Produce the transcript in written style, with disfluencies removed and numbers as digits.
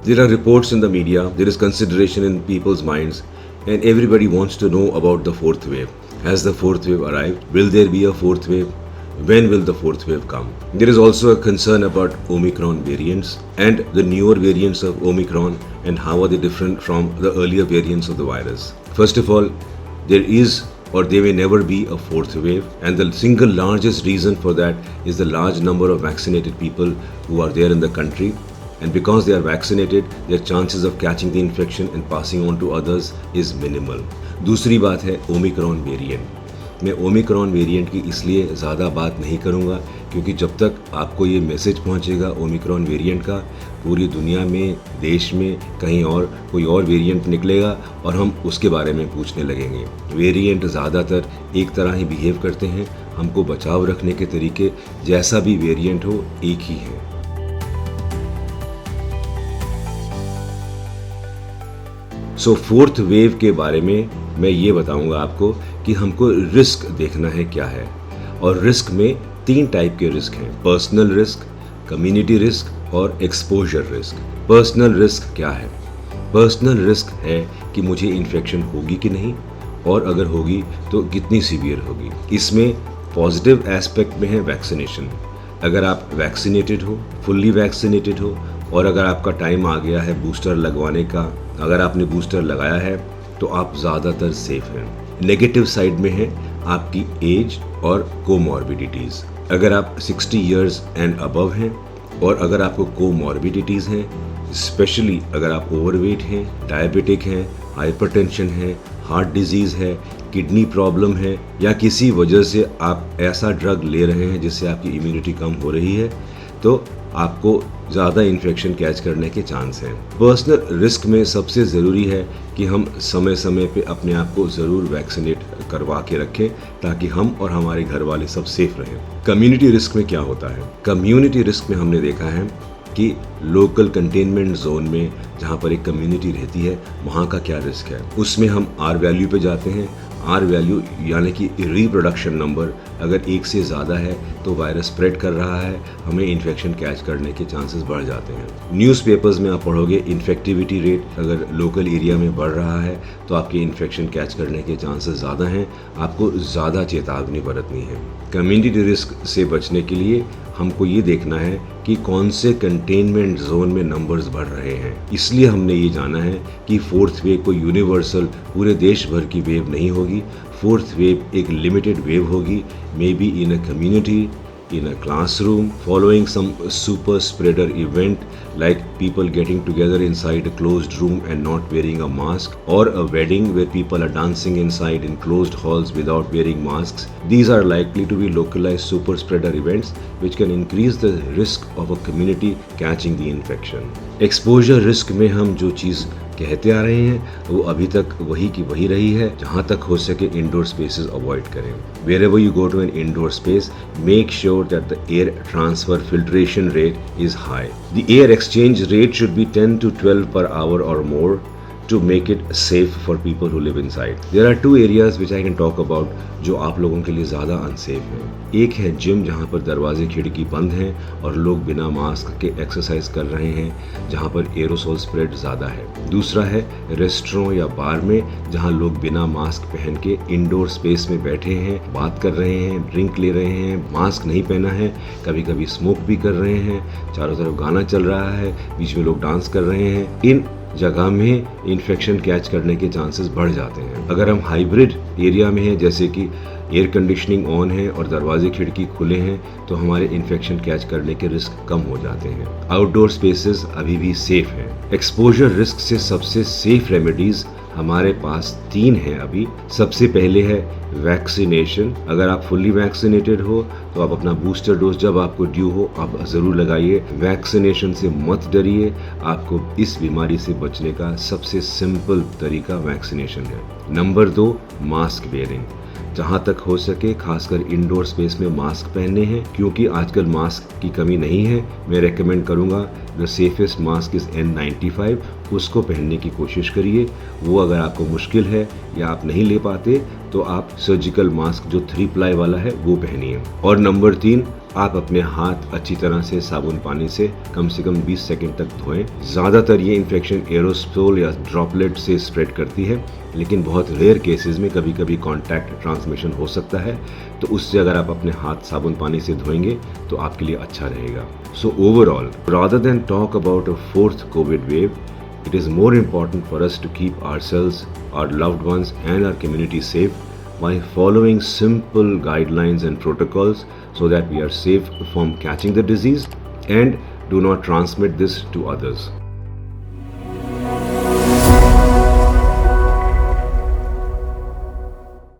There are reports in the media, there is consideration in people's minds, and everybody wants to know about the fourth wave. Has the fourth wave arrived? Will there be a fourth wave? When will the fourth wave come? There is also a concern about Omicron variants and the newer variants of Omicron and how are they different from the earlier variants of the virus. First of all, there is or there may never be a fourth wave, and the single largest reason for that is the large number of vaccinated people who are there in the country. And because they are vaccinated, their chances of catching the infection and passing on to others is minimal. दूसरी बात है Omicron variant. मैं Omicron variant की इसलिए ज़्यादा बात नहीं करूँगा क्योंकि जब तक आपको ये मैसेज पहुँचेगा ओमिक्रॉन वेरिएंट का, पूरी दुनिया में, देश में, कहीं और कोई और वेरिएंट निकलेगा और हम उसके बारे में पूछने लगेंगे। वेरिएंट ज़्यादातर एक तरह ही बिहेव करते हैं, हमको बचाव रखने के तरीके जैसा भी वेरिएंट हो एक ही है। सो फोर्थ वेव के बारे में मैं ये बताऊंगा आपको कि हमको रिस्क देखना है क्या है। और रिस्क में 3 टाइप के रिस्क हैं, पर्सनल रिस्क, कम्युनिटी रिस्क और एक्सपोजर रिस्क। पर्सनल रिस्क क्या है? पर्सनल रिस्क है कि मुझे इन्फेक्शन होगी कि नहीं, और अगर होगी तो कितनी सीवियर होगी। इसमें पॉजिटिव एस्पेक्ट में है वैक्सीनेशन। अगर आप वैक्सीनेटेड हो, फुल्ली वैक्सीनेटेड हो, और अगर आपका टाइम आ गया है बूस्टर लगवाने का, अगर आपने बूस्टर लगाया है तो आप ज़्यादातर सेफ हैं। नेगेटिव साइड में है आपकी एज और कोमॉर्बिडिटीज़। अगर आप 60 इयर्स एंड अबव हैं और अगर आपको कोमॉर्बिडिटीज़ हैं, स्पेशली अगर आप ओवरवेट हैं, डायबिटिक हैं, हाइपरटेंशन है, हार्ट डिजीज़ है, किडनी प्रॉब्लम है, या किसी वजह से आप ऐसा ड्रग ले रहे हैं जिससे आपकी इम्यूनिटी कम हो रही है, तो आपको ज़्यादा इन्फेक्शन कैच करने के चांस हैं। पर्सनल रिस्क में सबसे ज़रूरी है कि हम समय समय पे अपने आप को ज़रूर वैक्सीनेट करवा के रखें ताकि हम और हमारे घर वाले सब सेफ रहें। कम्युनिटी रिस्क में क्या होता है? कम्युनिटी रिस्क में हमने देखा है कि लोकल कंटेनमेंट जोन में जहाँ पर एक कम्युनिटी रहती है वहाँ का क्या रिस्क है। उसमें हम आर वैल्यू पे जाते हैं। आर वैल्यू यानी कि रिप्रोडक्शन नंबर अगर 1 से ज़्यादा है तो वायरस स्प्रेड कर रहा है, हमें इन्फेक्शन कैच करने के चांसेस बढ़ जाते हैं। न्यूज़पेपर्स में आप पढ़ोगे इन्फेक्टिविटी रेट अगर लोकल एरिया में बढ़ रहा है तो आपके इन्फेक्शन कैच करने के चांसेस ज़्यादा हैं, आपको ज़्यादा चेतावनी बरतनी है। कम्युनिटी रिस्क से बचने के लिए हमको ये देखना है कि कौन से कंटेनमेंट जोन में नंबर्स बढ़ रहे हैं। इसलिए हमने ये जाना है कि फोर्थ वेव कोई यूनिवर्सल पूरे देश भर की वेव नहीं होगी। फोर्थ वेव एक लिमिटेड वेव होगी, may be in a community, in a classroom, following some super spreader event like people getting together inside a closed room and not wearing a mask, or a wedding where people are dancing inside in closed halls without wearing masks. These are likely to be localized super spreader events which can increase the risk of a community catching the infection. Exposure risk में हम जो चीज़ कहते आ रहे हैं वो अभी तक वही की वही रही है। जहाँ तक हो सके इंडोर स्पेसेस अवॉइड करें। Wherever you go to an indoor space, make sure that the air transfer filtration rate is high. The air exchange rate should be 10 to 12 per hour or more to make it safe for people who live inside. There are 2 areas which I can talk about जो आप लोगों के लिए ज़्यादा unsafe हैं। एक है gym जहाँ पर दरवाजे खिड़की बंद हैं और लोग बिना मास्क के एक्सरसाइज कर रहे हैं, जहाँ पर एरोसोल स्प्रेड ज़्यादा है। दूसरा है रेस्टोरेंट या बार में जहाँ लोग बिना मास्क पहन के इंडोर स्पेस में बैठे हैं, बात कर रहे हैं, ड्रिंक ले रहे हैं, मास्क नहीं पहना है, कभी कभी स्मोक भी कर रहे हैं, चारों तरफ गाना चल रहा है, बीच में लोग डांस कर रहे हैं। इन जगह में इन्फेक्शन कैच करने के चांसेस बढ़ जाते हैं। अगर हम हाइब्रिड एरिया में हैं, जैसे कि एयर कंडीशनिंग ऑन है और दरवाजे खिड़की खुले हैं, तो हमारे इन्फेक्शन कैच करने के रिस्क कम हो जाते हैं। आउटडोर स्पेसेस अभी भी सेफ हैं। एक्सपोजर रिस्क से सबसे सेफ रेमेडीज हमारे पास 3 हैं अभी। सबसे पहले है वैक्सीनेशन। अगर आप फुल्ली वैक्सीनेटेड हो तो आप अपना बूस्टर डोज जब आपको ड्यू हो आप ज़रूर लगाइए। वैक्सीनेशन से मत डरिए, आपको इस बीमारी से बचने का सबसे सिंपल तरीका वैक्सीनेशन है। Number 2, mask wearing. जहाँ तक हो सके खासकर इंडोर स्पेस में मास्क पहनने हैं, क्योंकि आजकल मास्क की कमी नहीं है। मैं रेकमेंड करूँगा the safest mask is N95 उसको पहनने की कोशिश करिए। वो अगर आपको मुश्किल है या आप नहीं ले पाते तो आप सर्जिकल मास्क जो 3 प्लाई वाला है वो पहनिए। और नंबर 3, आप अपने हाथ अच्छी तरह से साबुन पानी से कम 20 सेकंड तक धोएं। ज़्यादातर ये इन्फेक्शन एरोसोल या ड्रॉपलेट से स्प्रेड करती है, लेकिन बहुत रेयर केसेस में कभी कभी कॉन्टैक्ट ट्रांसमिशन हो सकता है, तो उससे अगर आप अपने हाथ साबुन पानी से धोएंगे तो आपके लिए अच्छा रहेगा। So overall, rather than talk about a 4th Covid wave, it is more important for us to keep ourselves, our loved ones and our community safe by following simple guidelines and protocols so that we are safe from catching the disease and do not transmit this to others.